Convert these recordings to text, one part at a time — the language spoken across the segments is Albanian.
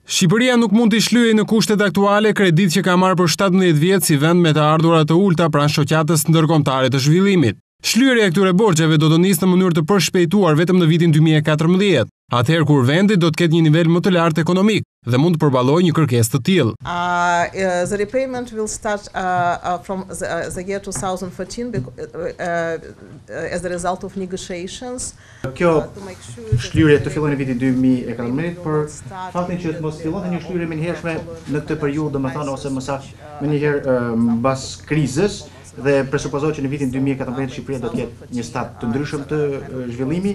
Shqipëria nuk mund të shlyejë në kushtet aktuale kredit që ka marrë për 17 vjet si vend me të ardhurat të ulta pranë shoqatës ndërkombëtare të zhvillimit. Shlyerja e këtyre borxheve do të nisë në mënyrë të përshpejtuar vetëm në vitin 2014, atëherë kur vendi do të ketë një nivel më të lartë ekonomik dhe mund të përballojë një kërkesë të tillë. The repayment will start from the year 2014 as a result of negotiations. Kjo shlyerje të fillojë në vitin 2014, por faktin që të mos fillonte një shlyerje menjëhershme në këtë periudhë, domethënë ose më saktë menjëherë mbas krizës, dhe presupozohet që në vitin 2014 Shqipëria do të jetë një stat të ndryshëm të zhvillimi,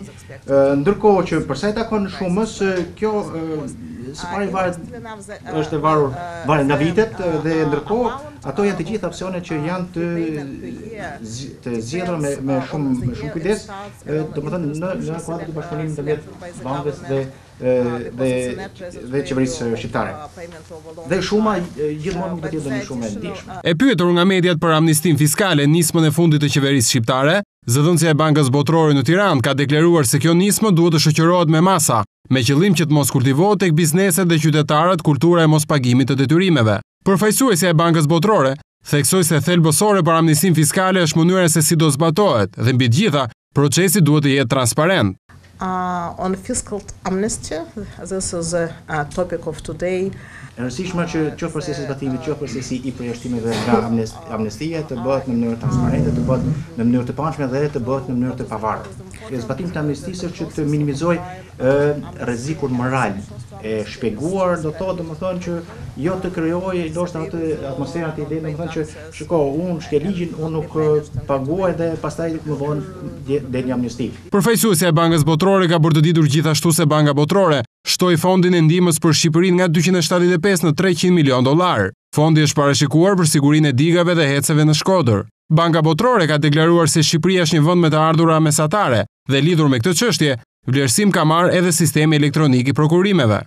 ndërkohë që për sa i takon shumës, kjo së pari është e varet nga vitet dhe ndërkohë ato janë të gjitha opsionet që janë të zgjedhura me shumë kujdes, domethënë në kuadrin e bashkëpunimit ndërmjet bankës dhe qeverisë shqiptare. Dhe shuma gjithmonë nuk do të jetë një shumë e ndihshme. E pyetur nga mediat për amnistin fiskale nismën e fundit të qeverisë shqiptare, zëdhënësia e Bankës Botërore në Tiranë ka deklaruar se kjo nismë duhet të shoqërohet me masa, me qëllim që të mos kultivohet tek bizneset dhe qytetarët kultura e mospagimit të detyrimeve. Përfaqësuesja e Bankës Botërore theksoi se thelbësore për amnistin fiskale është mënyra se si do zbatohet dhe mbi të gjitha procesi duhet të jetë transparent. On fiscal amnesty, this is a topic of today. E rëndësishme që qoftë procesi i zbatimit, qoftë procesi i përjashtimeve nga amnestia të bëhet në mënyrë transparente, të bëhet në mënyrë të pamshme dhe të bëhet në mënyrë të pavarur. Zbatimi i amnestisë është që të minimizojë rrezikun moral e shpjeguar, do thotë domethënë që jo të krijojë ndoshta atë atmosferën të idenë, domethënë që shiko, unë shkel ligjin, unë nuk paguaj dhe pastaj më vonë del një amnesti. Përfaqësuesja e Bankës Botërore ka bërë të ditur gjithashtu se Banka Botërore shtoi fondin e ndihmës për Shqipërinë nga 275 në 300 milion dollar. Fondi është parashikuar për sigurinë e digave dhe heceve në Shkodër. Banka Botërore ka deklaruar se Shqipëria është një vend me të ardhura mesatare dhe lidhur me këtë çështje, vlerësim ka marrë edhe sistemi elektronik i prokurimeve.